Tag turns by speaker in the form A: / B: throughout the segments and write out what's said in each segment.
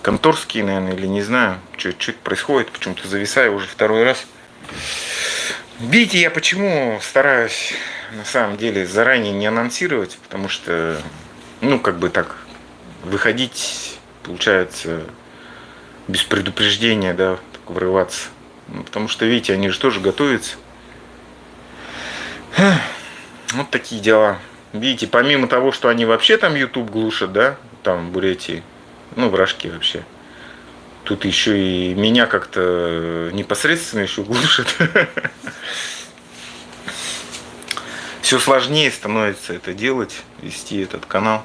A: конторские, наверное, или не знаю, что это происходит, почему-то зависаю уже второй раз. Видите, я почему стараюсь, на самом деле, заранее не анонсировать, потому что, ну, как бы так, выходить, получается, без предупреждения, да, так врываться. Ну, потому что, видите, они же тоже готовятся. Вот такие дела. Видите, помимо того, что они вообще там YouTube глушат, да, там в Бурятии, ну, вражки вообще. Тут еще и меня как-то непосредственно еще глушат. Все сложнее становится это делать, вести этот канал.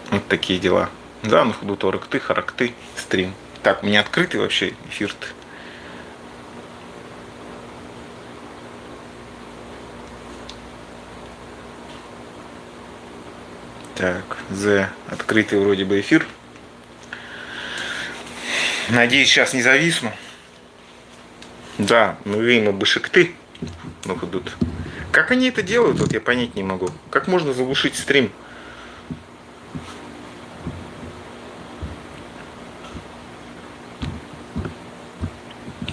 A: Вот такие дела. Да, ну худу торакты, характы, стрим. Так, у меня открытый вообще эфир-то. Так, открытый вроде бы эфир. Надеюсь, сейчас не зависну. Да, ну и башекты. Ну идут. Как они это делают, вот я понять не могу. Как можно заглушить стрим?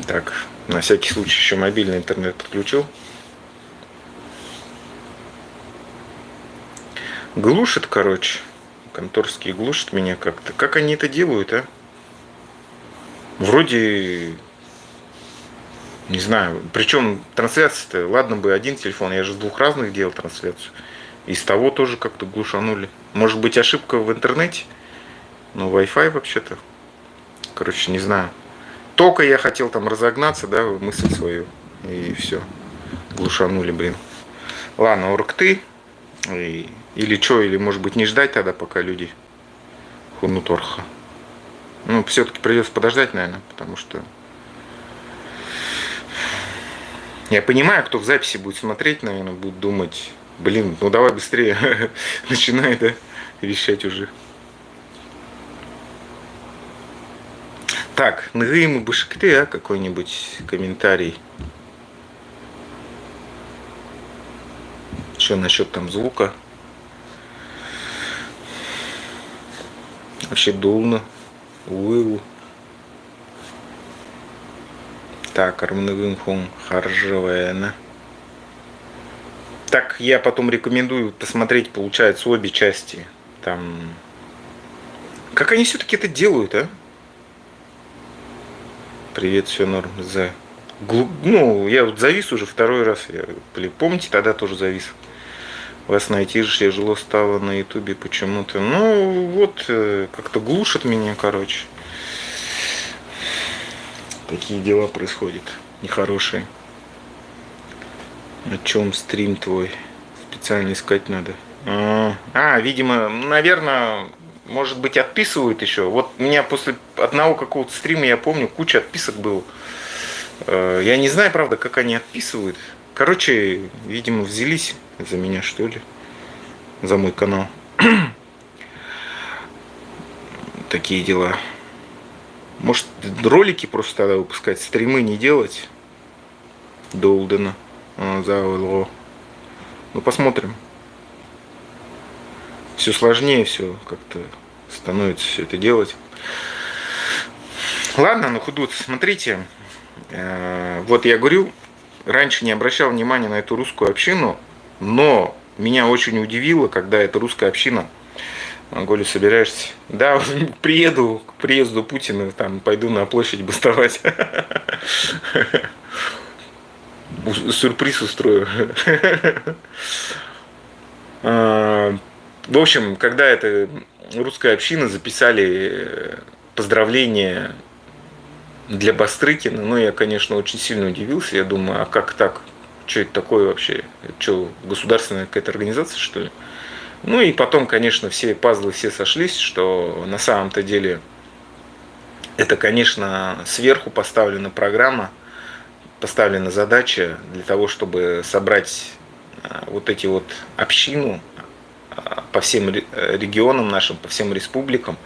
A: Так, на всякий случай еще мобильный интернет подключил. Глушит, короче. Конторские глушат меня как-то. Как они это делают, а? Вроде... Не знаю. Причем трансляция-то, ладно бы один телефон, я же с двух разных делал трансляцию. Из того тоже как-то глушанули. Может быть ошибка в интернете? Ну, Wi-Fi вообще-то. Короче, не знаю. Только я хотел там разогнаться, да, мысль свою. И все. Глушанули, блин. Ладно, уркты. Или что, или может быть не ждать тогда, пока люди хунут орха. Ну, все-таки придется подождать, наверное, потому что... Я понимаю, кто в записи будет смотреть, наверное, будет думать, блин, ну давай быстрее, начинай, да, вещать уже. Так, Нгыймы Башкты, а, какой-нибудь комментарий. Что насчет там звука? Вообще дулно. Уылу. Так, Армнывым Хом Харжевена. Так, я потом рекомендую посмотреть, получается, обе части. Там... Как они все-таки это делают, а? Привет, все норм. Ну, я вот завис уже второй раз. Помните, тогда тоже завис. Вас найти же тяжело стало на ютубе почему-то. Ну, вот, как-то глушат меня, короче. Такие дела происходят. Нехорошие. О чем стрим твой? Специально искать надо. Видимо, наверное, может быть, отписывают еще. Вот у меня после одного какого-то стрима, я помню, куча отписок было. Я не знаю, правда, как они отписывают. Короче, видимо, взялись за меня, что ли. За мой канал. Такие дела. Может, ролики просто тогда выпускать, стримы не делать. Долдена. Ну, посмотрим. Все сложнее, все как-то становится все это делать. Ладно, ну худут, смотрите. Вот я говорю, раньше не обращал внимания на эту русскую общину, но меня очень удивило, когда эта русская община... Голя, собираешься? Да, приеду к приезду Путина, там пойду на площадь бастовать. Сюрприз устрою. В общем, когда эта русская община записали поздравления для Бастрыкина, ну, я, конечно, очень сильно удивился. Я думаю, а как так? Что это такое вообще? Это что, государственная какая-то организация, что ли? Ну и потом, конечно, все пазлы все сошлись, что на самом-то деле это, конечно, сверху поставлена программа, поставлена задача для того, чтобы собрать вот эти вот общину по всем регионам нашим, по всем республикам.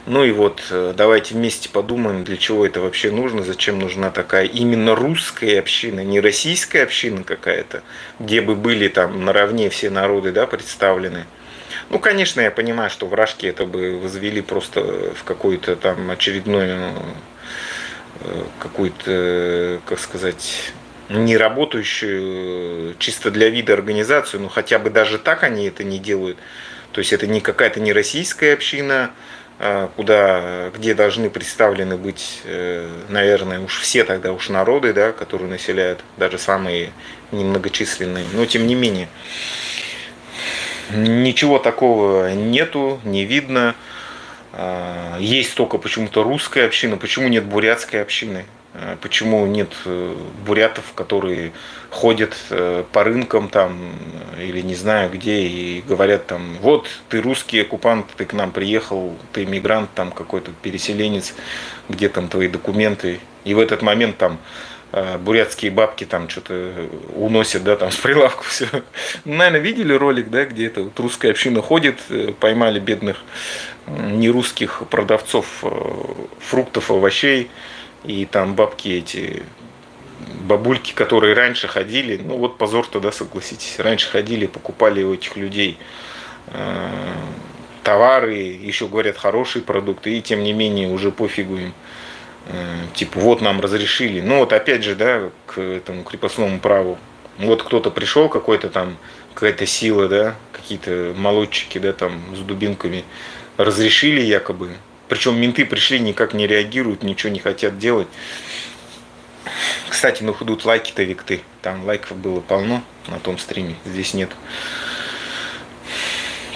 A: Ну и вот давайте вместе подумаем, для чего это вообще нужно, зачем нужна такая именно русская община, не российская община какая-то, где бы были там наравне все народы, да, представлены. Ну, конечно, я понимаю, что вражки это бы возвели просто в какую-то там очередную, какую-то, как сказать, не работающую чисто для вида организацию, но хотя бы даже так они это не делают. То есть это не какая-то не российская община, где должны представлены быть, наверное, уж все тогда уж народы, да, которые населяют, даже самые немногочисленные. Но тем не менее, ничего такого нету, не видно. Есть только почему-то русская община. Почему нет бурятской общины? Почему нет бурятов, которые ходят по рынкам там или не знаю где и говорят там, вот ты русский оккупант, ты к нам приехал, ты мигрант там какой-то переселенец, где там твои документы? И в этот момент там бурятские бабки там что-то уносят, да, там с прилавка все. Наверное, видели ролик, да, где эта вот русская община ходит, поймали бедных нерусских продавцов фруктов, овощей, и там бабки эти, бабульки, которые раньше ходили, ну вот позор тогда, согласитесь, раньше ходили, покупали у этих людей товары, еще говорят хорошие продукты, и тем не менее уже пофигу им. Типа вот нам разрешили. Ну вот опять же, да, к этому крепостному праву. Вот кто-то пришел, какой-то там, какая-то сила, да, какие-то молодчики, да, там с дубинками разрешили якобы. Причем менты пришли, никак не реагируют, ничего не хотят делать. Кстати, ну идут лайки-то викты. Там лайков было полно на том стриме, здесь нет.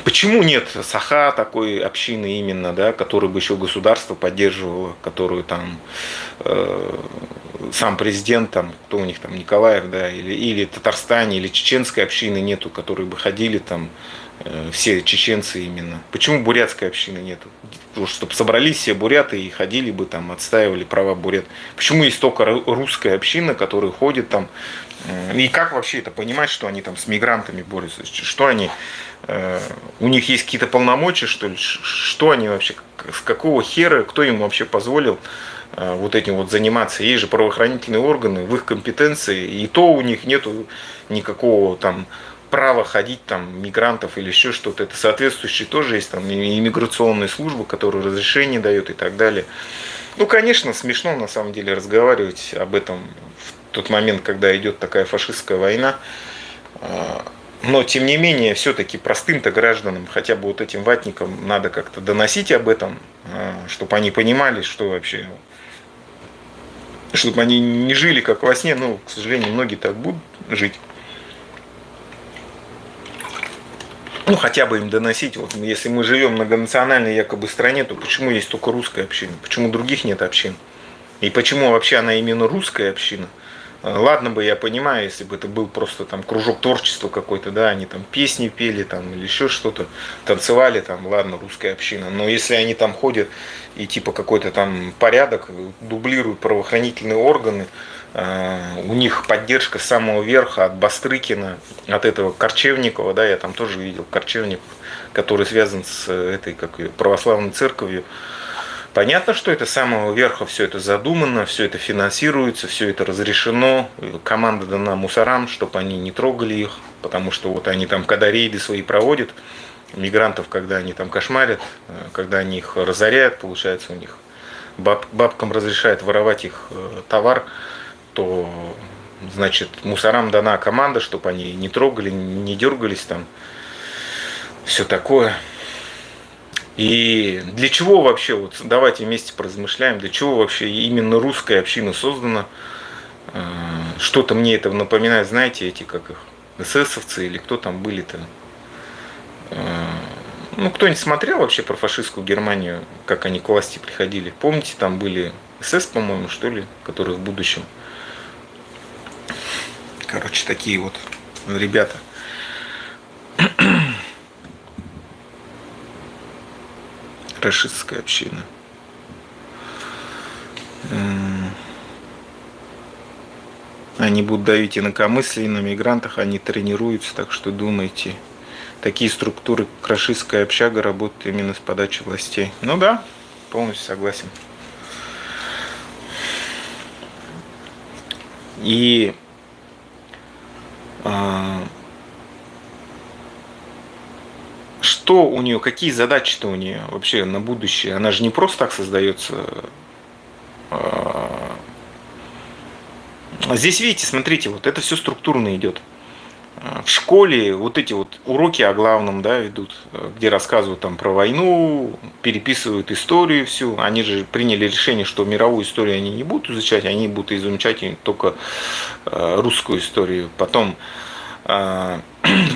A: Почему нет Саха такой общины именно, да, которую бы еще государство поддерживало, которую там сам президент, там, кто у них там, Николаев, да, или Татарстане, или чеченской общины нету, которые бы ходили там, все чеченцы именно. Почему бурятской общины нету? Чтобы собрались все буряты и ходили бы там, отстаивали права бурят. Почему есть только русская община, которая ходит там, и как вообще это понимать, что они там с мигрантами борются? Что они, у них есть какие-то полномочия, что ли? Что они вообще, с какого хера, кто им вообще позволил вот этим вот заниматься? Есть же правоохранительные органы, в их компетенции, и то у них нету никакого там права ходить там мигрантов или еще что-то. Это соответствующие тоже есть там иммиграционные службы, которые разрешение дают и так далее. Ну, конечно, смешно на самом деле разговаривать об этом в тот момент, когда идет такая фашистская война. Но, тем не менее, все-таки простым-то гражданам, хотя бы вот этим ватникам, надо как-то доносить об этом, чтобы они понимали, что вообще, чтобы они не жили как во сне. Ну, к сожалению, многие так будут жить. Ну, хотя бы им доносить. Вот если мы живем в многонациональной якобы стране, то почему есть только русская община? Почему других нет общин? И почему вообще она именно русская община? Ладно бы, я понимаю, если бы это был просто там кружок творчества какой-то, да, они там песни пели там или еще что-то, танцевали там, ладно, русская община. Но если они там ходят и типа какой-то там порядок, дублируют правоохранительные органы, у них поддержка с самого верха, от Бастрыкина, от этого Корчевникова, да, я там тоже видел Корчевников, который связан с этой как православной церковью. Понятно, что это с самого верха все это задумано, все это финансируется, все это разрешено. Команда дана мусорам, чтобы они не трогали их, потому что вот они там, когда рейды свои проводят, мигрантов, когда они там кошмарят, когда они их разоряют, получается у них бабкам разрешают воровать их товар, то, значит, мусорам дана команда, чтобы они не трогали, не дергались там, все такое. И для чего вообще, вот давайте вместе поразмышляем, для чего вообще именно русская община создана? Что-то мне это напоминает, знаете, эти как их, эсэсовцы или кто там были-то? Ну, кто-нибудь смотрел вообще про фашистскую Германию, как они к власти приходили? Помните, там были СС, по-моему, что ли, которые в будущем? Короче, такие вот ребята. Рашистская община. Они будут давить инакомыслие, и на мигрантах они тренируются, так что думайте. Такие структуры, как рашистская общага, работают именно с подачи властей. Ну да, полностью согласен. И что у нее, какие задачи-то у нее вообще на будущее? Она же не просто так создается. Здесь, видите, смотрите, вот это все структурно идет. В школе вот эти вот уроки о главном, да, ведут, где рассказывают там про войну, переписывают историю всю. Они же приняли решение, что мировую историю они не будут изучать, они будут изучать только русскую историю. Потом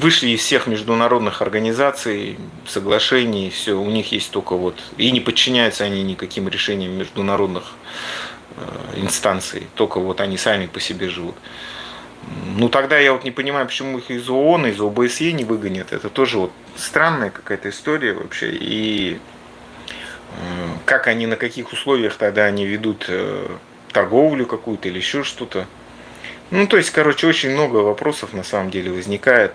A: вышли из всех международных организаций, соглашений, все, у них есть только вот, и не подчиняются они никаким решениям международных инстанций, только вот они сами по себе живут. Ну тогда я вот не понимаю, почему их из ООН, из ОБСЕ не выгонят. Это тоже вот странная какая-то история вообще. И как они, на каких условиях тогда они ведут торговлю какую-то или еще что-то. Ну, то есть, короче, очень много вопросов на самом деле возникает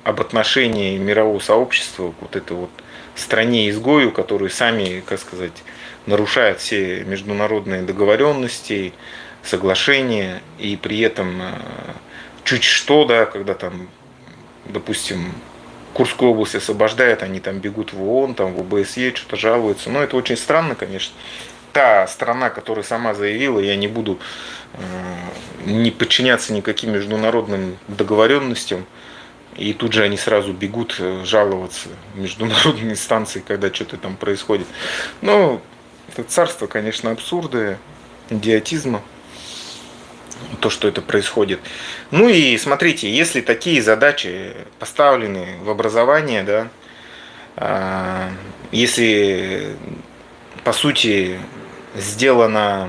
A: об отношении мирового сообщества к вот этой вот стране-изгою, которые сами, как сказать, нарушают все международные договоренности, соглашения, и при этом чуть что, да, когда там, допустим, Курскую область освобождают, они там бегут в ООН, там в ОБСЕ, что-то жалуются. Но это очень странно, конечно. Та страна, которая сама заявила, я не буду не подчиняться никаким международным договоренностям, и тут же они сразу бегут жаловаться в международные инстанции, когда что-то там происходит. Но это царство, конечно, абсурда, идиотизма, то, что это происходит. Ну и смотрите, если такие задачи поставлены в образование, да, если по сути сделана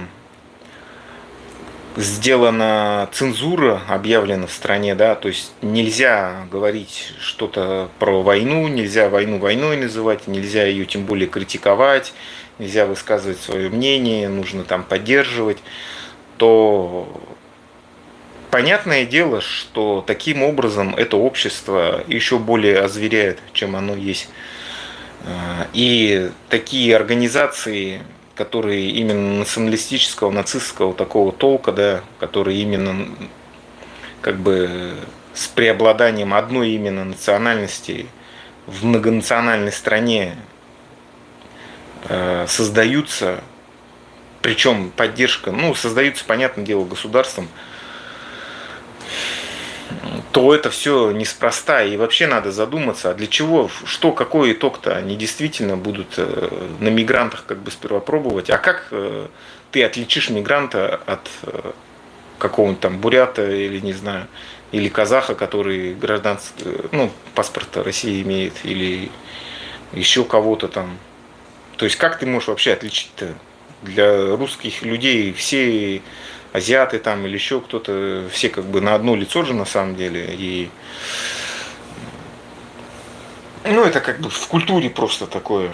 A: цензура, объявлена в стране, да, то есть нельзя говорить что-то про войну, нельзя войну войной называть, нельзя ее тем более критиковать, нельзя высказывать свое мнение, нужно там поддерживать, то понятное дело, что таким образом это общество еще более озверяет, чем оно есть. И такие организации, которые именно националистического, нацистского такого толка, да, которые именно как бы с преобладанием одной именно национальности в многонациональной стране создаются, причем поддержка, ну, создаются, понятное дело, государством, то это все неспроста. И вообще надо задуматься, а для чего, что, какой итог-то они действительно будут на мигрантах как бы сперва пробовать. А как ты отличишь мигранта от какого-нибудь там бурята или, не знаю, или казаха, который гражданский, ну, паспорт России имеет, или еще кого-то там. То есть как ты можешь вообще отличить-то? Для русских людей все азиаты там или еще кто-то, все как бы на одно лицо же на самом деле. И ну это как бы в культуре просто такое.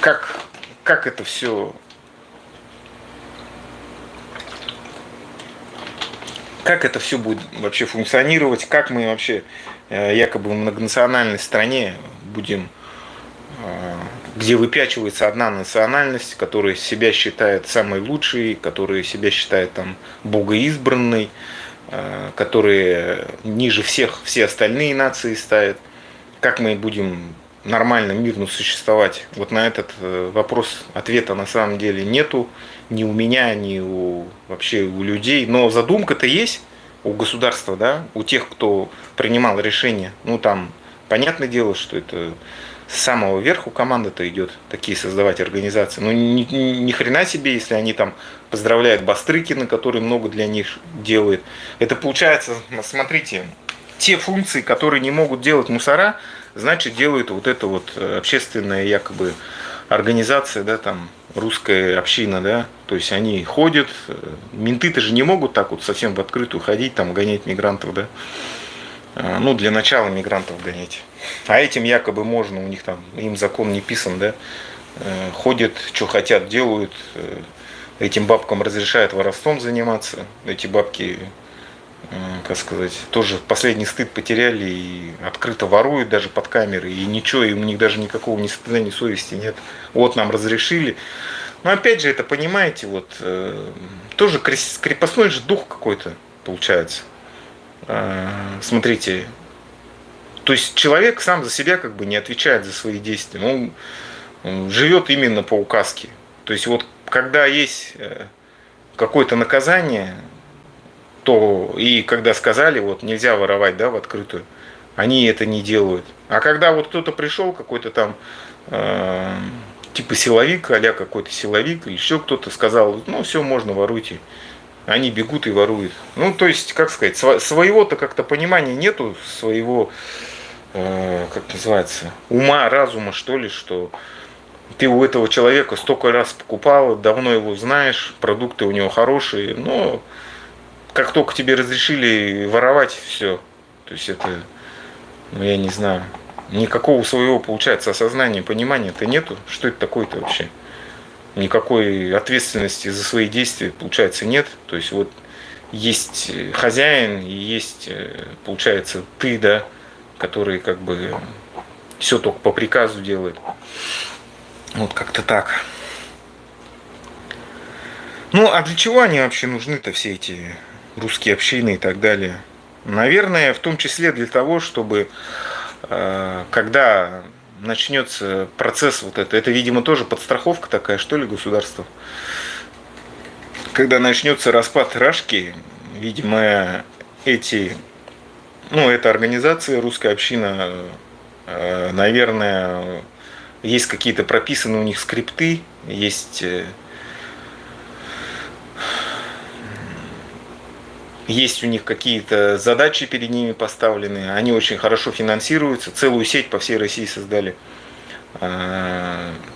A: Как это все, как это все будет вообще функционировать, как мы вообще якобы в многонациональной стране будем, где выпячивается одна национальность, которая себя считает самой лучшей, которая себя считает там богоизбранной, которые ниже всех все остальные нации ставят. Как мы будем нормально, мирно существовать? Вот на этот вопрос ответа на самом деле нету ни у меня, ни вообще у людей. Но задумка-то есть у государства, да, у тех, кто принимал решение. Ну там понятное дело, что это с самого верху команда-то идет такие создавать организации. Ну ни хрена себе, если они там поздравляют Бастрыкина, который много для них делает. Это получается, смотрите, те функции, которые не могут делать мусора, значит делают вот эта вот общественная якобы организация, да, там русская община, да, то есть они ходят, менты-то же не могут так вот совсем в открытую ходить, там гонять мигрантов, да. Ну, для начала мигрантов гонять. А этим якобы можно, у них там, им закон не писан, да, ходят, что хотят, делают, этим бабкам разрешают воровством заниматься, эти бабки, как сказать, тоже последний стыд потеряли и открыто воруют даже под камеры, и ничего, и у них даже никакого ни стыда, ни совести нет. Вот нам разрешили. Но опять же, это, понимаете, вот, тоже крепостной же дух какой-то получается. Смотрите, То есть человек сам за себя как бы не отвечает за свои действия. Он живет именно по указке. То есть вот когда есть какое-то наказание, то и когда сказали, вот нельзя воровать, да, в открытую, они это не делают. А когда вот кто-то пришел, какой-то там типа силовик, а-ля какой-то силовик, или еще кто-то сказал, ну все, можно, воруйте. Они бегут и воруют. Ну, то есть, как сказать, своего-то как-то понимания нету, своего, как называется, ума, разума, что ли, что ты у этого человека столько раз покупал, давно его знаешь, продукты у него хорошие, но как только тебе разрешили воровать, все. То есть это, ну я не знаю, никакого своего, получается, осознания, понимания-то нету. Что это такое-то вообще? Никакой ответственности за свои действия, получается, нет. То есть вот есть хозяин и есть, получается, ты, да, который как бы все только по приказу делает. Вот как-то так. Ну, а для чего они вообще нужны-то, все эти русские общины и так далее? Наверное, в том числе для того, чтобы когда начнется процесс вот это, видимо, тоже подстраховка такая, что ли, государства. Когда начнется распад Рашки, видимо, эта организация, русская община, наверное, есть какие-то прописаны у них скрипты, есть у них какие-то задачи перед ними поставлены, они очень хорошо финансируются, целую сеть по всей России создали.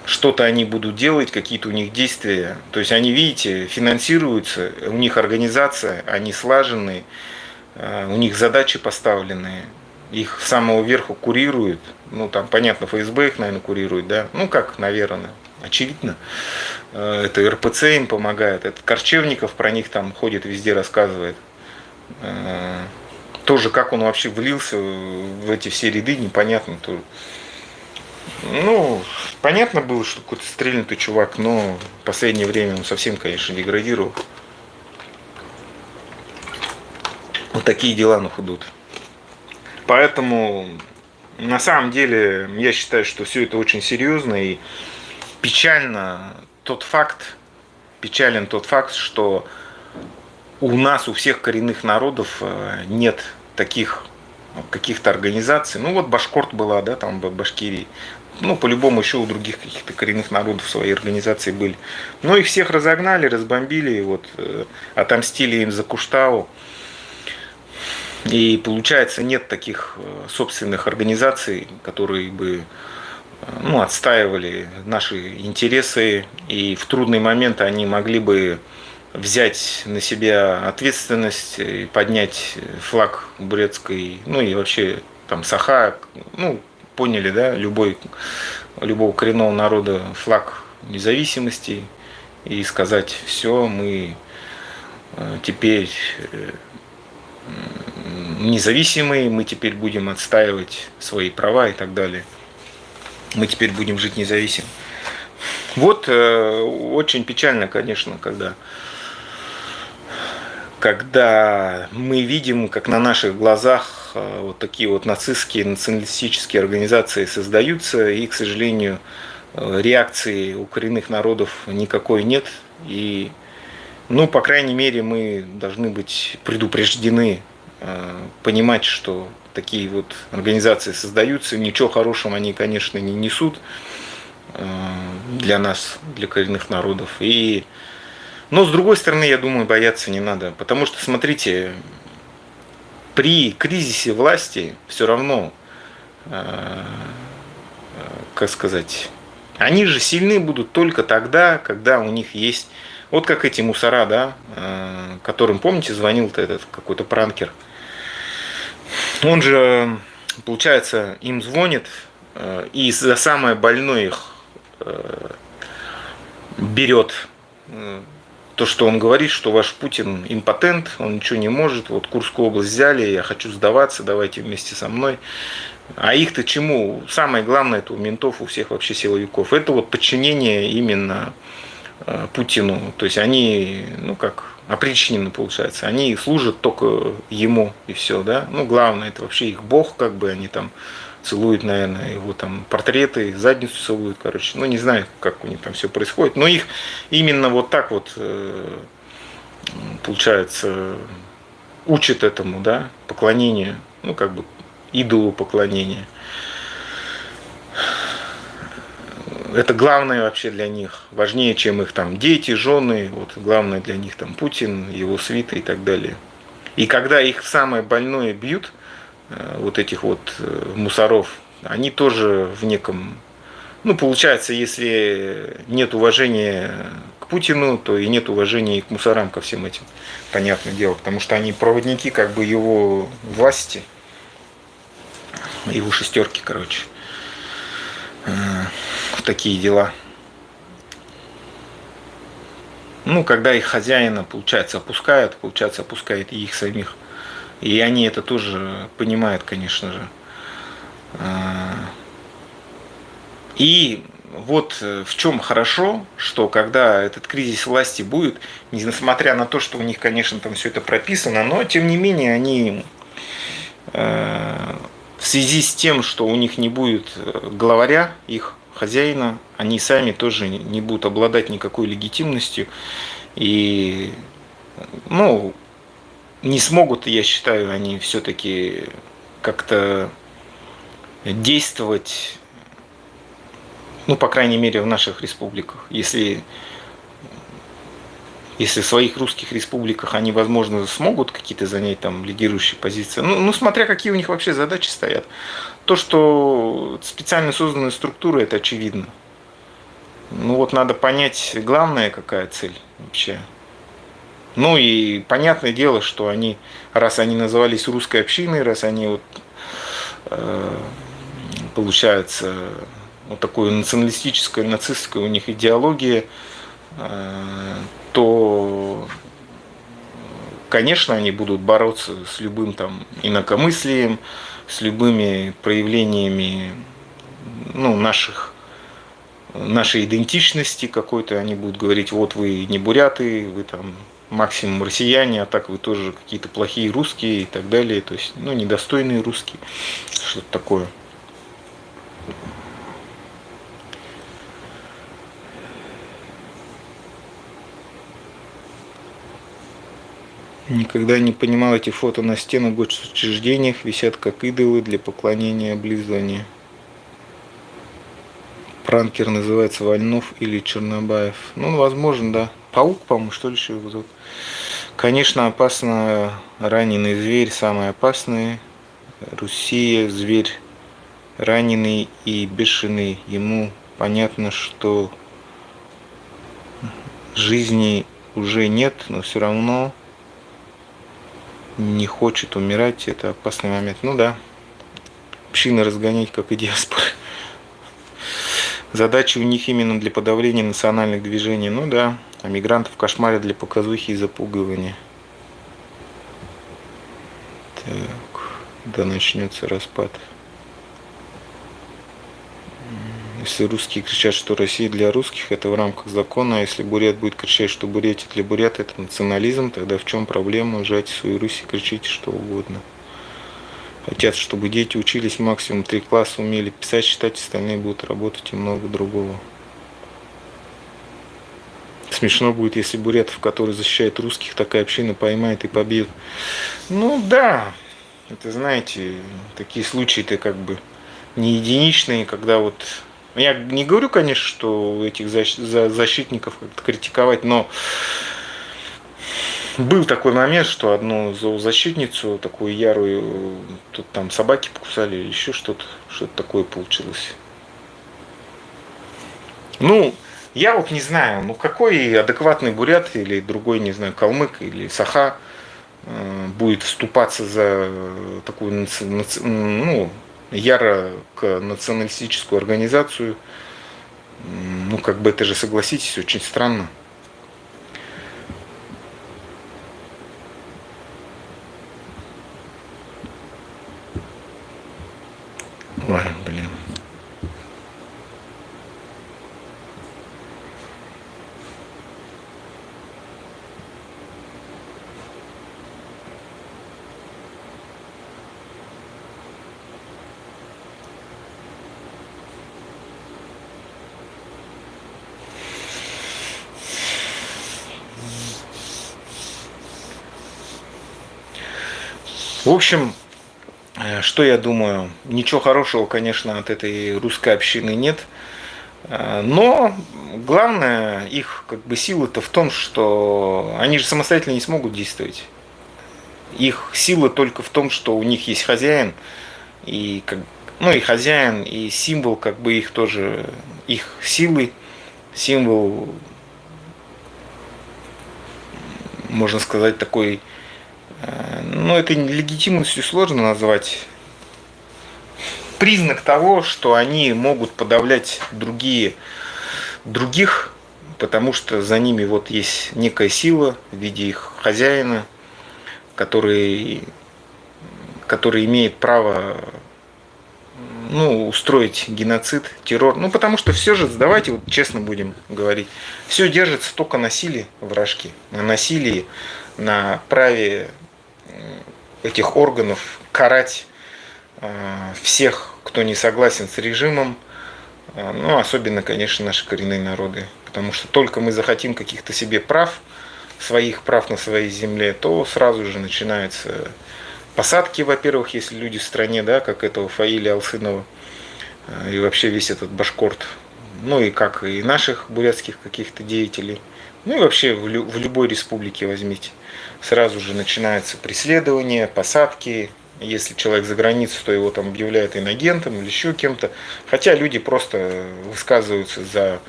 A: Что-то они будут делать, какие-то у них действия. То есть они, видите, финансируются, у них организация, они слаженные, у них задачи поставленные, их с самого верху курируют. Ну, там, понятно, ФСБ их, наверное, курирует, да? Ну, как, наверное, очевидно. Это РПЦ им помогает. Это Корчевников про них там ходит, везде рассказывает. Тоже как он вообще влился в эти все ряды, непонятно. Ну, понятно было, что какой-то стрельнутый чувак, но в последнее время он совсем, конечно, деградировал. Вот такие дела идут. Поэтому, на самом деле, я считаю, что все это очень серьезно и печален тот факт, что у нас, у всех коренных народов нет таких каких-то организаций. Ну вот Башкорт была, да, там в Башкирии. Ну, по-любому еще у других каких-то коренных народов свои организации были. Но их всех разогнали, разбомбили, вот, отомстили им за Куштау. И получается, нет таких собственных организаций, которые бы отстаивали наши интересы. И в трудный момент они могли бы взять на себя ответственность и поднять флаг бурятской, ну и вообще там Саха, ну, поняли, да, любого коренного народа флаг независимости и сказать, все, мы теперь независимые, мы теперь будем отстаивать свои права и так далее. Мы теперь будем жить независимо. Вот очень печально, конечно, когда мы видим, как на наших глазах вот такие вот нацистские, националистические организации создаются, и, к сожалению, реакции у коренных народов никакой нет. И, ну, по крайней мере, мы должны быть предупреждены, понимать, что такие вот организации создаются, ничего хорошего они, конечно, не несут для нас, для коренных народов. Но, с другой стороны, я думаю, бояться не надо. Потому что, смотрите, при кризисе власти все равно, как сказать, они же сильны будут только тогда, когда у них есть... Вот как эти мусора, да, которым, помните, звонил-то этот какой-то пранкер. Он же, получается, им звонит и за самое больное их берет. То, что он говорит, что ваш Путин импотент, он ничего не может, вот Курскую область взяли, я хочу сдаваться, давайте вместе со мной. А их-то чему? Самое главное, это у ментов, у всех вообще силовиков. Это вот подчинение именно Путину. То есть они, ну как, опричнины, получается. Они служат только ему и все, да. Ну, главное, это вообще их бог, как бы они там целуют, наверное, его там портреты, задницу целуют, короче. Ну, не знаю, как у них там все происходит. Но их именно вот так вот, получается, учат этому, да, поклонению, ну, как бы идолу поклонения. Это главное вообще для них, важнее, чем их там дети, жены, вот главное для них там Путин, его свита и так далее. И когда их в самое больное бьют, вот этих вот мусоров, они тоже в неком, ну, получается, если нет уважения к Путину, то и нет уважения и к мусорам, ко всем этим, понятное дело, потому что они проводники как бы его власти, его шестерки, короче, в такие дела. Ну, когда их хозяина, получается, опускает и их самих. И они это тоже понимают, конечно же. И вот в чем хорошо, что когда этот кризис власти будет, несмотря на то, что у них, конечно, там все это прописано, но тем не менее они в связи с тем, что у них не будет главаря, их хозяина, они сами тоже не будут обладать никакой легитимностью и, ну, не смогут, я считаю, они все-таки как-то действовать, ну, по крайней мере, в наших республиках. Если в своих русских республиках они, возможно, смогут какие-то занять там лидирующие позиции, ну, смотря какие у них вообще задачи стоят. То, что специально созданные структуры, это очевидно. Ну вот надо понять, главная какая цель вообще. Ну и понятное дело, что они, раз они назывались русской общиной, раз они вот, получается, вот такой националистическая, нацистская у них идеология, то, конечно, они будут бороться с любым там инакомыслием, с любыми проявлениями, ну, нашей идентичности какой-то. Они будут говорить, вот вы не буряты, вы там максимум россияне, а так вы тоже какие-то плохие русские и так далее. То есть, ну, недостойные русские, что-то такое. Никогда не понимал эти фото на стенах в госучреждениях, висят как идолы для поклонения и облизывания. Пранкер называется Вольнов или Чернобаев. Ну, возможно, да. Паук, по-моему, что ли, еще его зовут. Конечно, опасно. Раненый зверь, самый опасный. Руссия, зверь раненый и бешеный. Ему понятно, что жизни уже нет, но все равно не хочет умирать. Это опасный момент. Ну да. Общины разгонять, как и диаспоры. Задачи у них именно для подавления национальных движений. Ну да. А мигрантов кошмарят для показухи и запугивания. Так. Да начнется распад. Если русские кричат, что Россия для русских, это в рамках закона. А если бурят будет кричать, что Бурятия для бурят, это национализм, тогда в чем проблема? Уезжайте в свою Русь и кричите что угодно. Хотят, чтобы дети учились максимум 3 класса, умели писать, читать, остальные будут работать и много другого. Смешно будет, если бурятов, которые защищают русских, такая община поймает и побьет. Ну да, это, знаете, такие случаи-то как бы не единичные, когда вот... Я не говорю, конечно, что этих защитников как-то критиковать, но был такой момент, что одну зоозащитницу, такую ярую, тут там собаки покусали или еще что-то такое получилось. Ну, я вот не знаю, ну какой адекватный бурят или другой, не знаю, калмык или саха будет вступаться за такую, ну, яро к националистическую организацию. Ну, как бы это же, согласитесь, очень странно. Ой, блин. В общем, что я думаю? Ничего хорошего, конечно, от этой русской общины нет. Но главное их как бы сила-то в том, что они же самостоятельно не смогут действовать. Их сила только в том, что у них есть хозяин, и как, ну и хозяин, и символ как бы их тоже, их силы, символ, можно сказать, такой, ну это легитимностью сложно назвать, признак того, что они могут подавлять других, потому что за ними вот есть некая сила в виде их хозяина, который, который имеет право, ну, устроить геноцид, террор. Ну, потому что все же, давайте вот честно будем говорить, все держится только на силе вражки, на насилии, на праве этих органов карать всех, кто не согласен с режимом, ну, особенно, конечно, наши коренные народы. Потому что только мы захотим каких-то себе прав, своих прав на своей земле, то сразу же начинаются посадки, во-первых, если люди в стране, да, как этого Фаиля Алсынова, и вообще весь этот башкорт, ну и как и наших бурятских каких-то деятелей, ну и вообще в любой республике возьмите, сразу же начинается преследование, посадки. Если человек за границей, то его там объявляют инагентом или еще кем-то. Хотя люди просто высказываются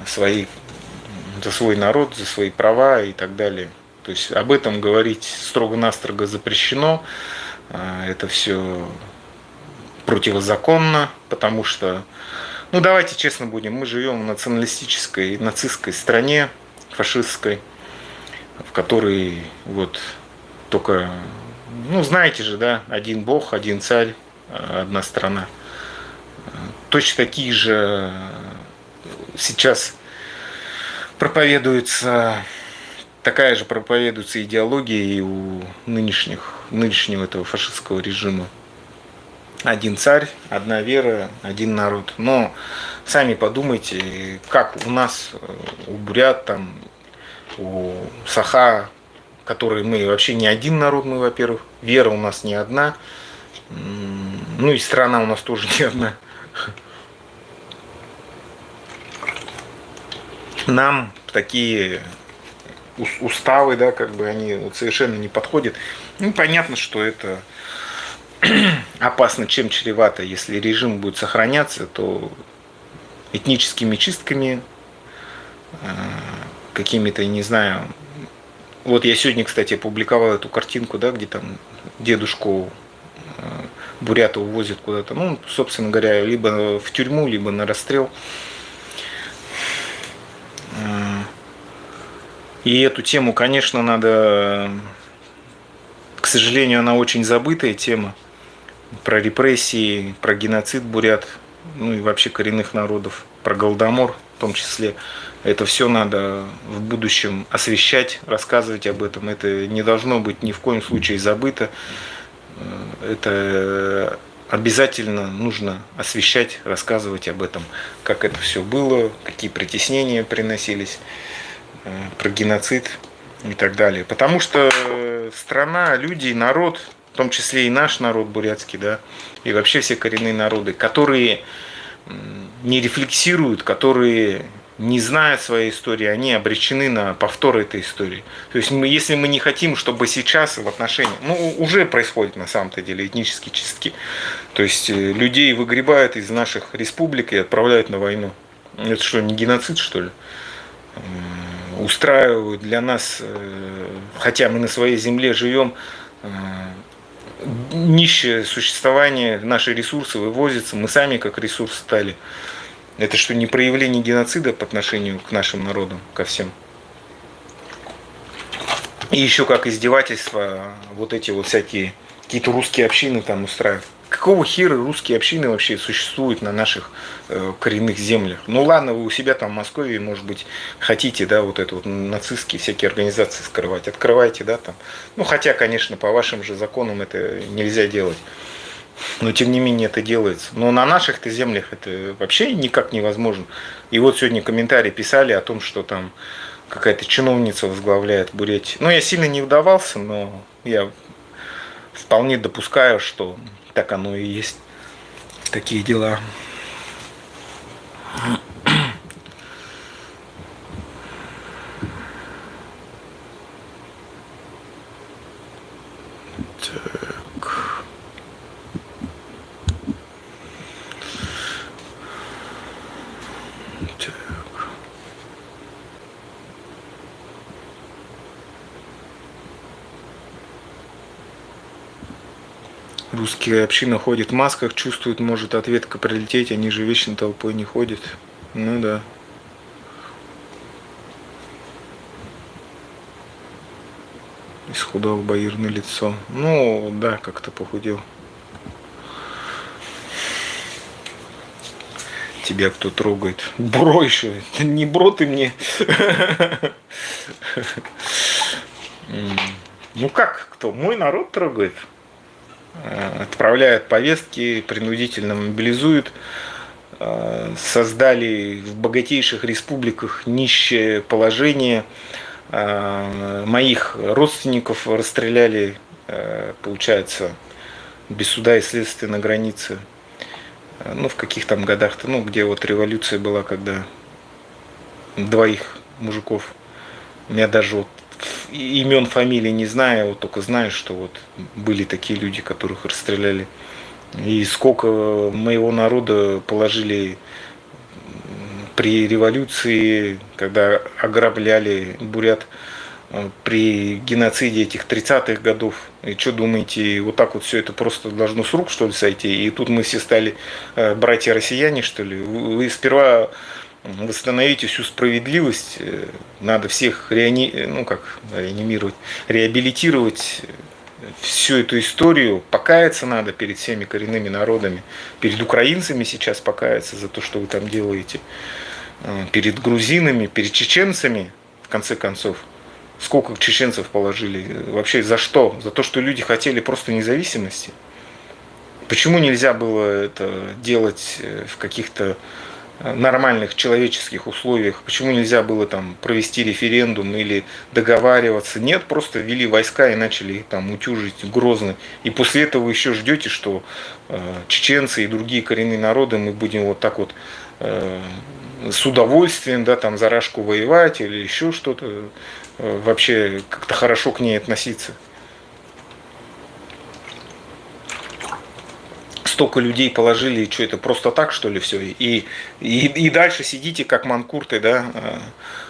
A: свои, за свой народ, за свои права и так далее. То есть об этом говорить строго-настрого запрещено. Это все противозаконно, потому что, ну давайте честно будем, мы живем в националистической, нацистской стране, фашистской, в которой вот только, ну знаете же, да, один бог, один царь, одна страна. Точно такие же сейчас проповедуется, такая же проповедуется идеология и у нынешнего этого фашистского режима. Один царь, одна вера, один народ. Но сами подумайте, как у нас, у бурят, там, у саха, которые мы вообще не один народ, мы, во-первых, вера у нас не одна, ну и страна у нас тоже не одна. Нам такие уставы, да, как бы они вот совершенно не подходят. Ну, понятно, что это опасно, чем чревато. Если режим будет сохраняться, то этническими чистками, какими-то, не знаю. Вот я сегодня, кстати, опубликовал эту картинку, да, где там дедушку бурята увозят куда-то, ну, собственно говоря, либо в тюрьму, либо на расстрел. И эту тему, конечно, надо, к сожалению, она очень забытая тема, про репрессии, про геноцид бурят, ну и вообще коренных народов, про Голодомор в том числе. Это все надо в будущем освещать, рассказывать об этом. Это не должно быть ни в коем случае забыто. Это обязательно нужно освещать, рассказывать об этом, как это все было, какие притеснения приносились, про геноцид и так далее. Потому что страна, люди, народ, в том числе и наш народ бурятский, да, и вообще все коренные народы, которые не рефлексируют, которые не зная своей истории, они обречены на повтор этой истории. То есть, если мы не хотим, чтобы сейчас в отношениях, ну, уже происходит на самом-то деле этнические чистки, то есть, людей выгребают из наших республик и отправляют на войну. Это что, не геноцид, что ли? Устраивают для нас, хотя мы на своей земле живем, нищее существование, наши ресурсы вывозятся, мы сами как ресурс стали. Это что, не проявление геноцида по отношению к нашим народам, ко всем? И еще как издевательство, вот эти вот всякие какие-то русские общины там устраивают. Какого хера русские общины вообще существуют на наших коренных землях? Ну ладно, вы у себя там в Москве, может быть, хотите, да, вот это вот нацистские всякие организации скрывать. Открывайте, да, там. Ну хотя, конечно, по вашим же законам это нельзя делать. Но тем не менее это делается. Но на наших-то землях это вообще никак невозможно. И вот сегодня комментарии писали о том, что там какая-то чиновница возглавляет Бурятию. Ну, я сильно не вдавался, но я вполне допускаю, что так оно и есть. Такие дела. Так. Так. Русские община ходит в масках, чувствует, может ответка прилететь, они же вечно толпой не ходят. Ну да. Исхудал Баир на лицо. Ну да, как-то похудел. Тебя кто трогает? Бро еще. Не бро ты мне. Ну как, кто? Мой народ трогает. Отправляют повестки, принудительно мобилизуют. Создали в богатейших республиках нищее положение. Моих родственников расстреляли, получается, без суда и следствия на границе. Ну, в каких там годах-то, ну, где вот революция была, когда двоих мужиков. У меня даже вот имен, фамилий не знаю, вот только знаю, что вот были такие люди, которых расстреляли. И сколько моего народа положили при революции, когда ограбляли бурят, при геноциде этих 30-х годов. И что думаете, вот так вот все это просто должно с рук, что ли, сойти? И тут мы все стали братья-россияне, что ли? Вы сперва восстановите всю справедливость, надо всех реанимировать, реабилитировать всю эту историю, покаяться надо перед всеми коренными народами, перед украинцами сейчас покаяться за то, что вы там делаете, перед грузинами, перед чеченцами, в конце концов. Сколько чеченцев положили? Вообще за что? За то, что люди хотели просто независимости? Почему нельзя было это делать в каких-то нормальных человеческих условиях? Почему нельзя было там провести референдум или договариваться? Нет, просто ввели войска и начали их там утюжить Грозно. И после этого вы еще ждете, что чеченцы и другие коренные народы мы будем вот так вот с удовольствием, да, там за Рашку воевать или еще что-то, вообще как-то хорошо к ней относиться. Столько людей положили, и что это просто так, что ли, все? И дальше сидите, как манкурты, да,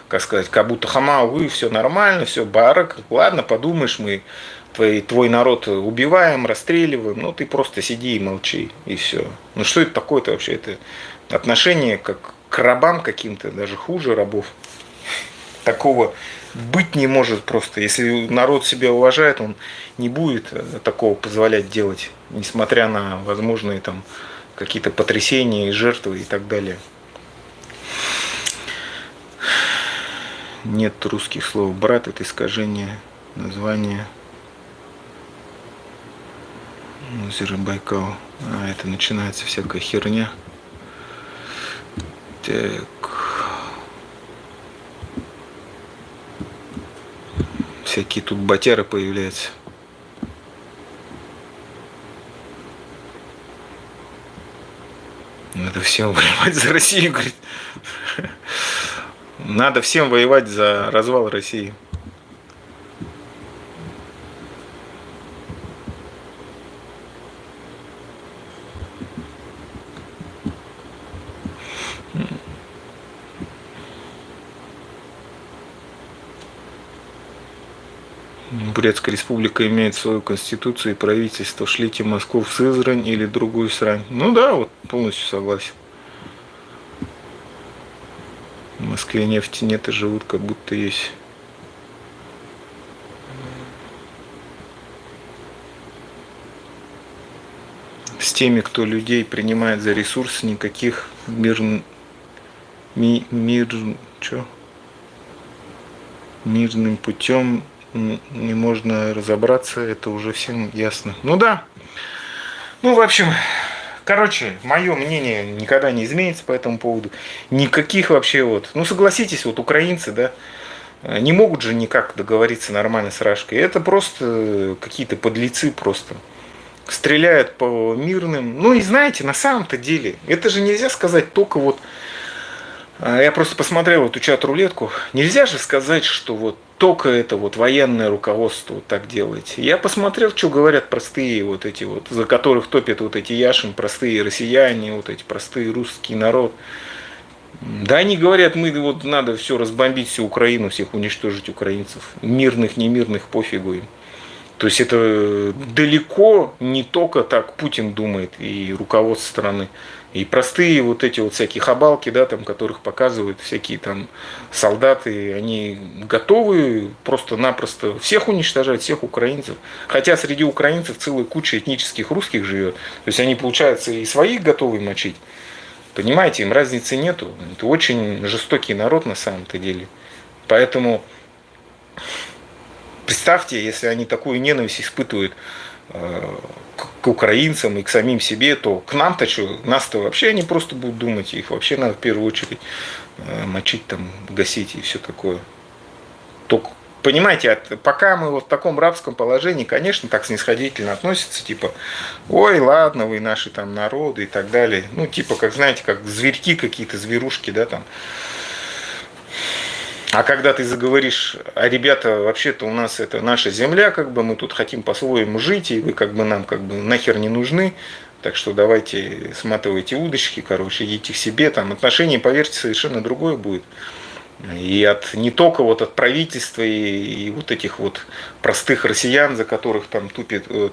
A: как сказать, как будто хамау, вы, все нормально, все, барак, ладно, подумаешь, мы твой народ убиваем, расстреливаем, ну ты просто сиди и молчи, и все. Ну что это такое-то вообще? Это отношение как к рабам каким-то, даже хуже рабов. Такого быть не может просто. Если народ себя уважает, он не будет такого позволять делать, несмотря на возможные там какие-то потрясения и жертвы и так далее. Нет русских слов. Брат — это искажение названия озера Байкал. А это начинается всякая херня. Так. Всякие тут ботяры появляются. Надо всем воевать за Россию, говорит. Надо всем воевать за развал России. Бурятская республика имеет свою конституцию и правительство. Шлите Москву в Сызрань или другую срань. Ну да, вот полностью согласен. В Москве нефти нет и живут как будто есть. С теми, кто людей принимает за ресурсы, никаких мирным путем не можно разобраться, это уже всем ясно. Ну да. Ну, в общем, короче, мое мнение никогда не изменится по этому поводу. Никаких вообще вот. Ну, согласитесь, вот украинцы, да, Не могут же никак договориться нормально с Рашкой. Это просто какие-то подлецы просто. Стреляют по мирным. Ну и знаете, на самом-то деле, это же нельзя сказать только вот. Я просто посмотрел эту чат-рулетку. Нельзя же сказать, что вот только это вот военное руководство вот так делаете. Я посмотрел, что говорят простые вот эти вот, за которых топят вот эти Яшин, простые россияне, вот эти простые русский народ. Да они говорят, мы вот надо все разбомбить, всю Украину, всех уничтожить украинцев. Мирных, немирных, пофигу им. То есть это далеко не только так Путин думает и руководство страны. И простые вот эти вот всякие хабалки, да, там, которых показывают всякие там солдаты, они готовы просто-напросто всех уничтожать, всех украинцев. Хотя среди украинцев целая куча этнических русских живет. То есть они, получается, и своих готовы мочить. Понимаете, им разницы нету. Это очень жестокий народ на самом-то деле. Поэтому представьте, если они такую ненависть испытывают к украинцам и к самим себе, то к нам-то что? Нас-то вообще они просто будут думать, их вообще надо в первую очередь мочить, там, гасить и все такое. Только, понимаете, пока мы вот в таком рабском положении, конечно, так снисходительно относятся, типа, ой, ладно, вы наши там народы и так далее. Ну, типа, как, знаете, как зверьки какие-то, зверушки, да, там. А когда ты заговоришь, а ребята, вообще-то у нас это наша земля, как бы мы тут хотим по-своему жить, и вы как бы нам как бы нахер не нужны, так что давайте сматывайте удочки, короче, идите к себе, там отношение, поверьте, совершенно другое будет. И от не только вот от правительства и вот этих вот простых россиян, за которых там топит и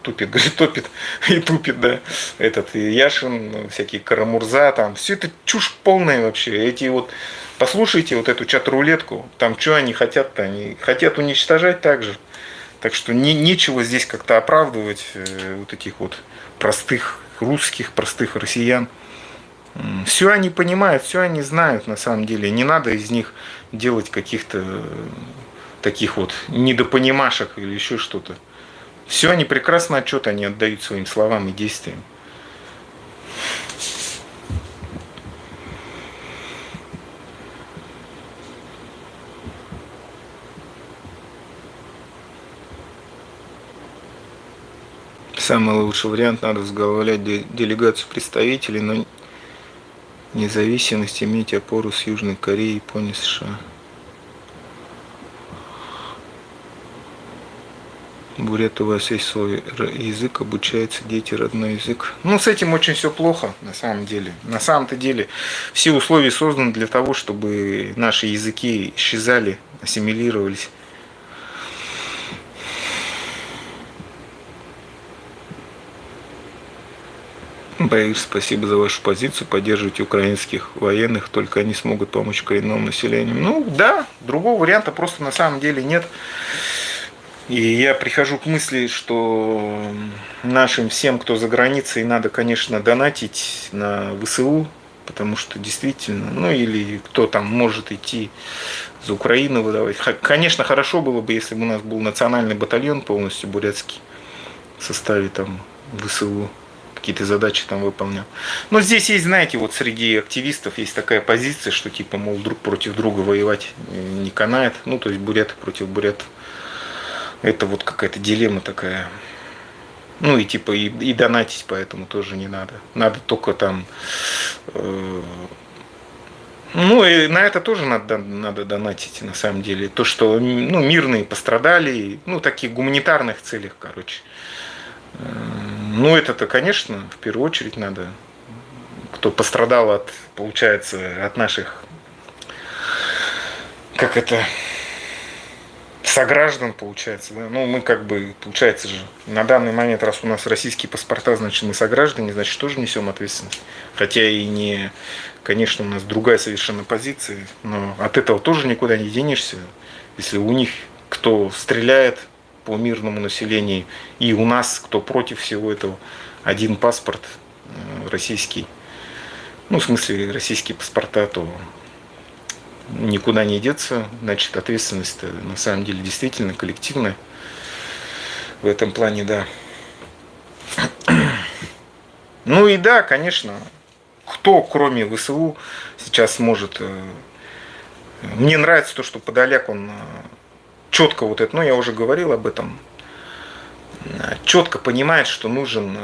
A: тупит, да, этот Яшин, всякие Карамурза, там, все это чушь полная вообще. Эти вот, послушайте вот эту чат-рулетку, там что они хотят-то, они хотят уничтожать так же. Так что нечего здесь как-то оправдывать вот этих вот простых русских, простых россиян. Все они понимают, все они знают на самом деле. Не надо из них делать каких-то таких вот недопонимашек или еще что-то. Все они прекрасно отчет они отдают своим словам и действиям. Самый лучший вариант, надо возглавлять делегацию представителей, но независимость иметь опору с Южной Кореей, Японией, США. Бурят, у вас есть свой язык, обучаются дети, родной язык. Ну, с этим очень все плохо, на самом деле. На самом-то деле, все условия созданы для того, чтобы наши языки исчезали, ассимилировались. Борис, спасибо за вашу позицию. Поддерживайте украинских военных, только они смогут помочь коренному населению. Ну да, другого варианта просто на самом деле нет. И я прихожу к мысли, что нашим всем, кто за границей, надо, конечно, донатить на ВСУ, потому что действительно, ну или кто там может идти за Украину выдавать. Конечно, хорошо было бы, если бы у нас был национальный батальон полностью бурятский в составе там ВСУ, какие-то задачи там выполнял. Но здесь есть, знаете, вот среди активистов есть такая позиция, что типа, мол, друг против друга воевать не канает. Ну, то есть буряты против бурятов. Это вот какая-то дилемма такая. Ну и типа и донатить поэтому тоже не надо. Надо только там... Ну и на это тоже надо донатить на самом деле. То, что ну, мирные пострадали, ну таких гуманитарных целях, короче. Ну это-то, конечно, в первую очередь надо. Кто пострадал от, получается, от наших... Как это... сограждан, получается, да? Ну, мы как бы, получается же, на данный момент, раз у нас российские паспорта, значит, мы сограждане, значит, тоже несем ответственность. Хотя и не, конечно, у нас другая совершенно позиция, но от этого тоже никуда не денешься. Если у них кто стреляет по мирному населению, и у нас кто против всего этого, один паспорт российский, ну, в смысле, российские паспорта, то никуда не деться, значит, ответственность на самом деле действительно коллективная. В этом плане, да. Ну и да, конечно, кто, кроме ВСУ, сейчас может Мне нравится то, что Подоляк, он четко вот это, ну я уже говорил об этом, четко понимает, что нужен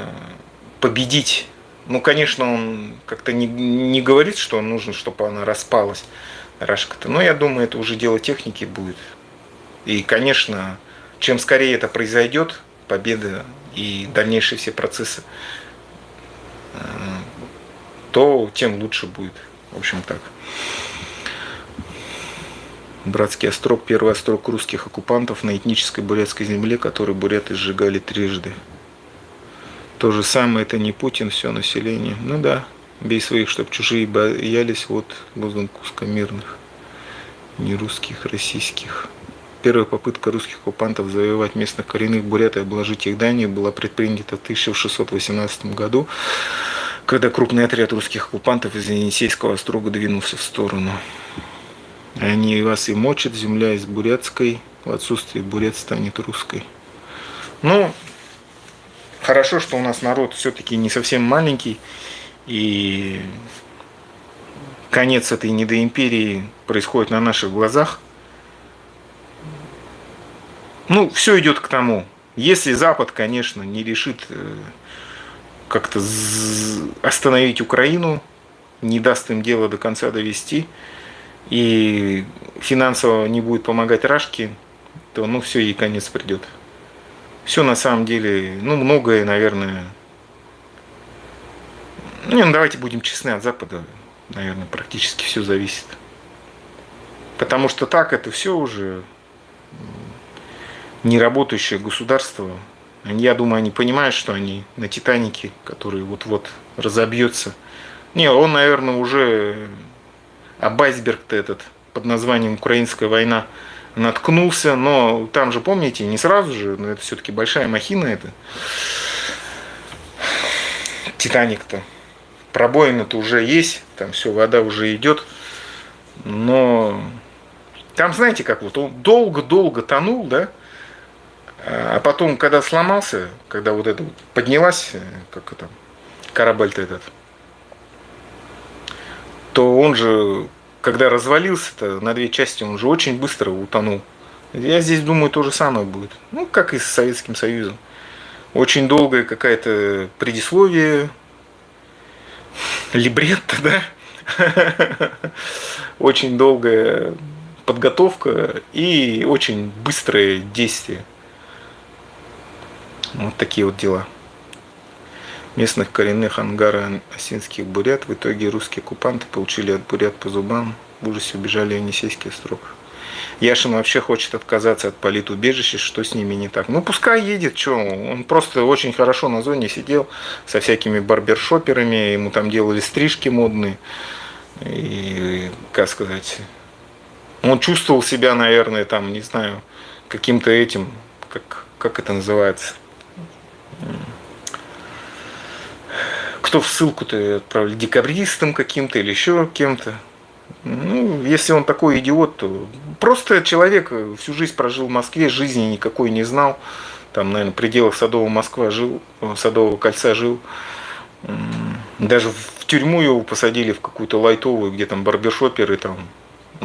A: победить. Ну, конечно, он как-то не говорит, что нужно, чтобы она распалась, Рашка-то. Но я думаю, это уже дело техники будет. И, конечно, чем скорее это произойдет, победа и дальнейшие все процессы, то тем лучше будет. В общем, так. Братский острог, первый острог русских оккупантов на этнической бурятской земле, который буряты сжигали трижды. То же самое, это не Путин, все население. Ну да, бей своих, чтоб чужие боялись, вот лозунг узкомирных, не русских, российских. Первая попытка русских оккупантов завоевать местных коренных бурят и обложить их данью была предпринята в 1618 году, когда крупный отряд русских оккупантов из Енисейского острога двинулся в сторону. Они вас и мочат, земля из бурятской, в отсутствие бурят станет русской. Ну, хорошо, что у нас народ все-таки не совсем маленький, и конец этой недоимперии происходит на наших глазах. Ну, все идет к тому. Если Запад, конечно, не решит как-то остановить Украину, не даст им дело до конца довести, и финансово не будет помогать Рашке, то ну все, ей конец придет. Все на самом деле, ну многое, наверное, ну давайте будем честны, от Запада, наверное, практически все зависит. Потому что так это все уже неработающее государство. Я думаю, они понимают, что они на Титанике, который вот-вот разобьется. Не, он, наверное, уже об айсберг-то этот под названием «Украинская война» наткнулся, но там же, помните, не сразу же, но это все-таки большая махина, это Титаник-то. Пробоина-то уже есть, там все, вода уже идет, но там, знаете, как вот он долго-долго тонул, да, а потом, когда сломался, когда вот это поднялась, как это, корабль-то этот, то он же, когда развалился-то на две части, он же очень быстро утонул. Я здесь думаю, то же самое будет. Ну, как и с Советским Союзом. Очень долгое какое-то предисловие, либретто, да? Очень долгая подготовка и очень быстрое действие. Вот такие вот дела. Местных коренных ангаро-осинских бурят в итоге русские оккупанты получили от бурят по зубам, в ужасе убежали в Енисейский острог. Яшин вообще хочет отказаться от политубежища, что с ними не так. Ну пускай едет, что, он просто очень хорошо на зоне сидел со всякими барбершоперами, ему там делали стрижки модные. И, как сказать, он чувствовал себя, наверное, там, не знаю, каким-то этим, как это называется, кто в ссылку-то отправили, декабристом каким-то или еще кем-то. Ну, если он такой идиот, то просто человек всю жизнь прожил в Москве, жизни никакой не знал. Там, наверное, в пределах Садового Москва жил, Садового кольца жил. Даже в тюрьму его посадили в какую-то лайтовую, где там барбершоперы там.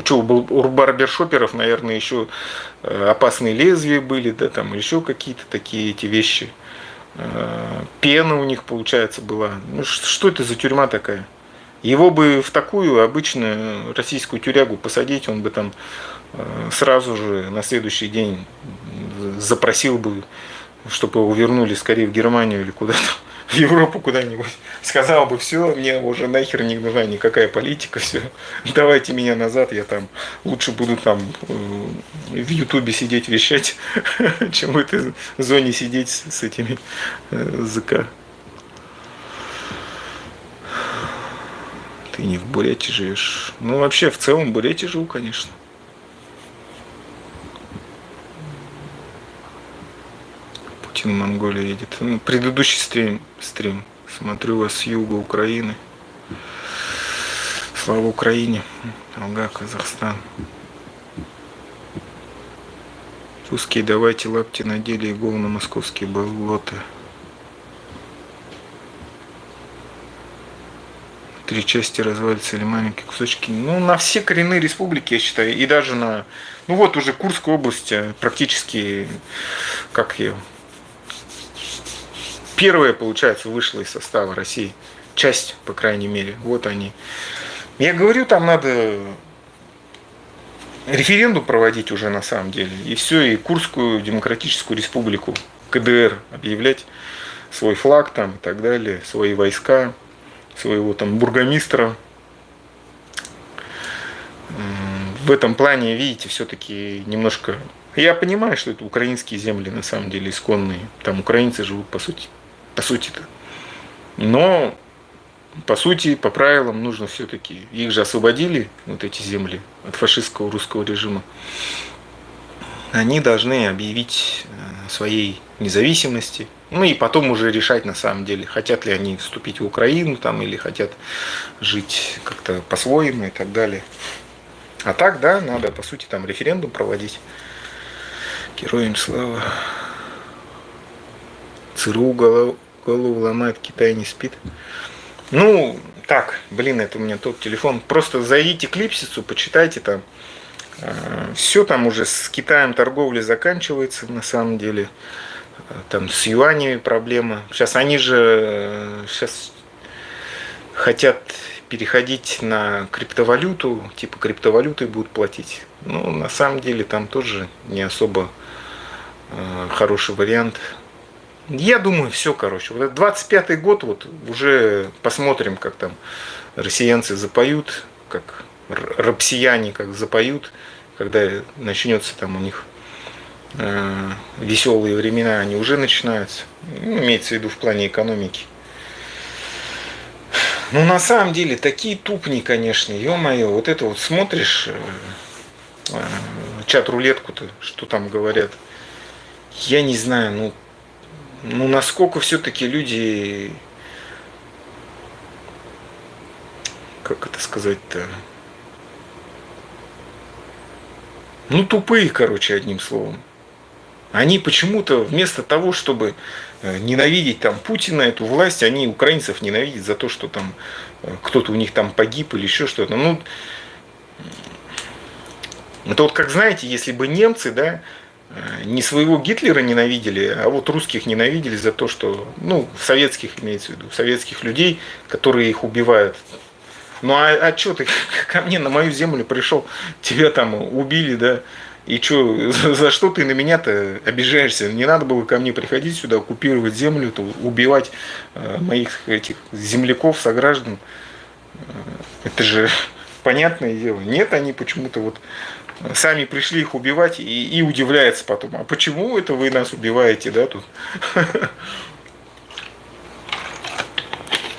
A: Что, у барбершоперов, наверное, еще опасные лезвия были, да, там еще какие-то такие эти вещи. Пена у них, получается, была. Ну, что это за тюрьма такая? Его бы в такую обычную российскую тюрягу посадить, он бы там сразу же на следующий день запросил бы, чтобы его вернули скорее в Германию или куда-то, в Европу куда-нибудь. Сказал бы, все, мне уже нахер не нужна никакая политика, все, давайте меня назад, я там лучше буду там в Ютубе сидеть, вещать, чем в этой зоне сидеть с этими ЗК. Ты не в Бурятии живешь. Ну, вообще, в целом, в Бурятии живу, конечно. Путин в Монголию едет. Ну, предыдущий стрим. Смотрю вас с юга Украины. Слава Украине. Алга, Казахстан. Русские, давайте лапти надели и голову на московские болота. три части развалится или маленькие кусочки. Ну, на все коренные республики, я считаю, и даже на... Ну вот уже Курская область практически, как ее... Первая, получается, вышла из состава России. Часть, по крайней мере. Вот они. Я говорю, там надо референдум проводить уже на самом деле. И все, и Курскую демократическую республику, КДР, объявлять свой флаг там и так далее, свои войска, своего там бургомистра. В этом плане, видите, все-таки немножко... Я понимаю, что это украинские земли на самом деле исконные. Там украинцы живут по сути-то. Но по сути, по правилам нужно все-таки, их же освободили, вот эти земли, от фашистского русского режима. Они должны объявить о своей независимости, ну и потом уже решать на самом деле, хотят ли они вступить в Украину там, или хотят жить как-то по-своему и так далее. А так, да, надо, по сути, там референдум проводить. Героям слава. ЦРУ голову ломает, Китай не спит. Ну, так, блин, это у меня тот телефон. Просто зайдите к Липсицу, почитайте там. Все там уже с Китаем торговля заканчивается на самом деле. Там с юанями проблема. Сейчас они же сейчас хотят переходить на криптовалюту, типа криптовалютой будут платить. Ну, на самом деле там тоже не особо хороший вариант. Я думаю, все, короче. Вот 25-й год, вот уже посмотрим, как там россиянцы запоют, как россияне как запоют, когда начнется там у них веселые времена, они уже начинаются. Ну, имеется в виду в плане экономики. Ну, на самом деле, такие тупни, конечно, ё-моё, вот это вот смотришь чат-рулетку-то, что там говорят, я не знаю, ну насколько все-таки люди, как это сказать-то, ну тупые, короче, одним словом. Они почему-то вместо того, чтобы ненавидеть там Путина, эту власть, они украинцев ненавидят за то, что там кто-то у них там погиб или еще что-то. Ну, это вот как, знаете, если бы немцы, да, не своего Гитлера ненавидели, а вот русских ненавидели за то, что, ну, советских имеется в виду, советских людей, которые их убивают. Ну, а что ты ко мне на мою землю пришел, тебя там убили, да, и что, за что ты на меня-то обижаешься? Не надо было ко мне приходить сюда, оккупировать землю, убивать моих этих земляков, сограждан. Это же понятное дело. Нет, они почему-то вот сами пришли их убивать и удивляются потом. А почему это вы нас убиваете, да, тут?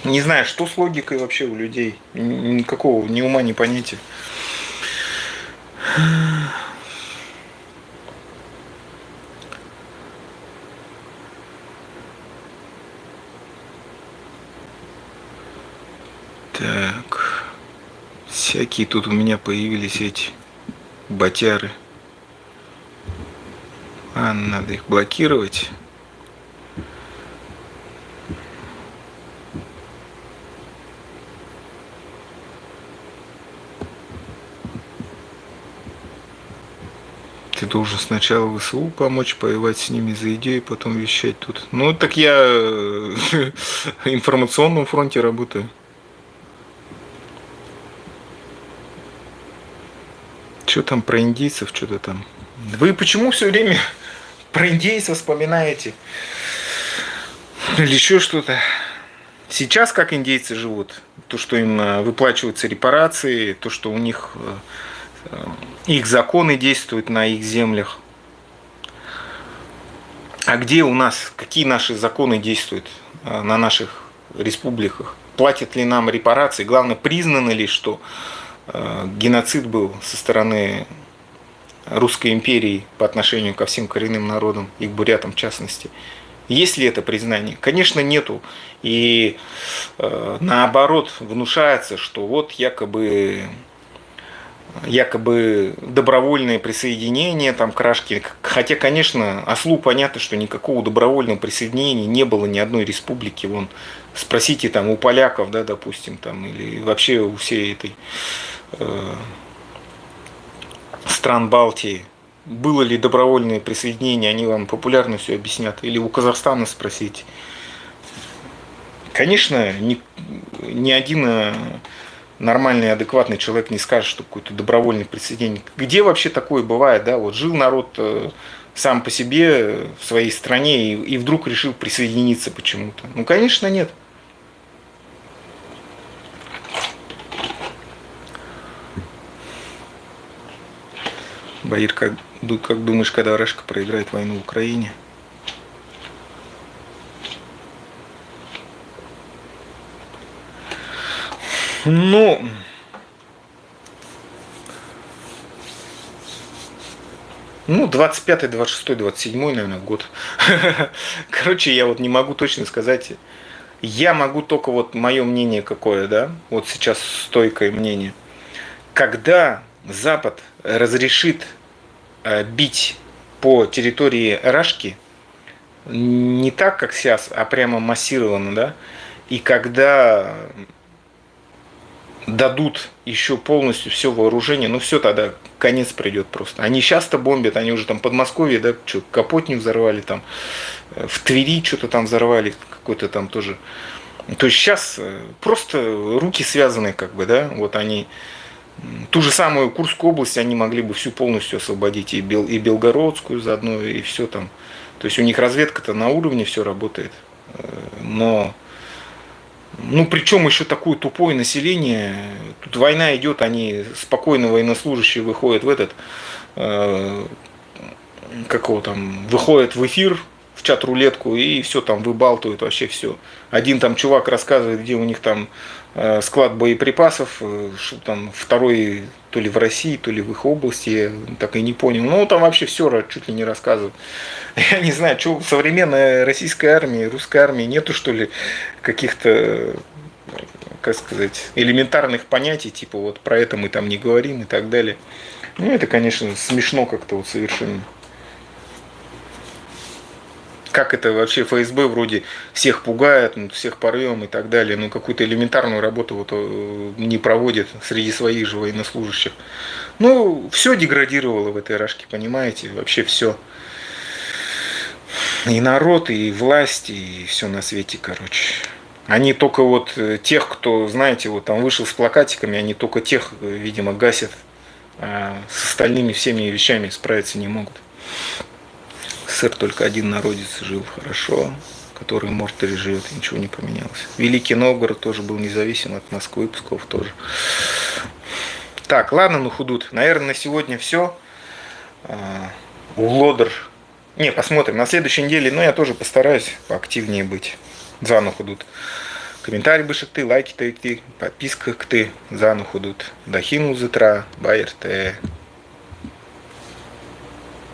A: Не знаю, что с логикой вообще у людей. Никакого ни ума, ни понятия. Так. Всякие тут у меня появились эти ботяры. Надо их блокировать. Ты должен сначала ВСУ помочь воевать с ними за идею, потом вещать тут. Ну, так я в информационном фронте работаю. Что там про индейцев, что-то там. Вы почему все время про индейцев вспоминаете? Или еще что-то? Сейчас как индейцы живут? То, что им выплачиваются репарации, то, что у них их законы действуют на их землях. А где у нас, какие наши законы действуют на наших республиках? Платят ли нам репарации? Главное, признано ли, что геноцид был со стороны Русской империи по отношению ко всем коренным народам, и к бурятам в частности? Есть ли это признание? Конечно, нету. И наоборот, внушается, что вот якобы якобы добровольное присоединение там к Рашке. Хотя, конечно, ослу понятно, что никакого добровольного присоединения не было ни одной республики. Вон, спросите там у поляков, да, допустим, там, или вообще у всей этой стран Балтии. Было ли добровольное присоединение, они вам популярно все объяснят. Или у Казахстана спросите. Конечно, ни один нормальный, адекватный человек не скажет, что какое-то добровольное присоединение. Где вообще такое бывает, да? Вот жил народ сам по себе в своей стране и вдруг решил присоединиться почему-то. Ну, конечно, нет. Баир, как думаешь, когда Рашка проиграет войну в Украине? Ну, ну, 25-й, 26-й, 27-й, наверное, год. Короче, я вот не могу точно сказать. Я могу только вот мое мнение какое, да, вот сейчас стойкое мнение. Когда Запад разрешит бить по территории Рашки, не так, как сейчас, а прямо массированно, да, и когда дадут еще полностью все вооружение, ну все тогда конец придет просто. Они часто бомбят, они уже там Подмосковье, да, что, Капотню взорвали там, в Твери что-то там взорвали, какой-то там тоже. То есть сейчас просто руки связаны, как бы, да, вот они ту же самую Курскую область они могли бы всю полностью освободить, и Белгородскую заодно, и все там. То есть у них разведка-то на уровне все работает. Но ну, причем еще такое тупое население. Тут война идет, они спокойно военнослужащие выходят в этот, какого там, выходят в эфир, в чат-рулетку, и все там выбалтывают вообще все. Один там чувак рассказывает, где у них там склад боеприпасов, что там второй то ли в России, то ли в их области, я так и не понял. Ну, там вообще все чуть ли не рассказывают. Я не знаю, что в современной российской армии, русской армии нету, что ли, каких-то, как сказать, элементарных понятий, типа вот про это мы там не говорим и так далее. Ну, это, конечно, смешно как-то вот совершенно. Как это вообще ФСБ вроде всех пугает, ну, всех порвем и так далее, но какую-то элементарную работу вот не проводит среди своих же военнослужащих. Ну, все деградировало в этой Рашке, понимаете, вообще все. И народ, и власть, и все на свете, короче. Они только вот тех, кто, знаете, вот там вышел с плакатиками, они только тех, видимо, гасят, а с остальными всеми вещами справиться не могут. СССР только один народец жил хорошо, который, может, и живет, и ничего не поменялось. Великий Новгород тоже был независим от Москвы, Псков тоже. Так, ладно, ну худут. Наверное, на сегодня все. Лодер. Не, посмотрим. На следующей неделе, ну, я тоже постараюсь поактивнее быть. Зану худут. Комментарий бышек ты, лайки ты, подписка ты, зану худут. Дахину зытра, байер ты.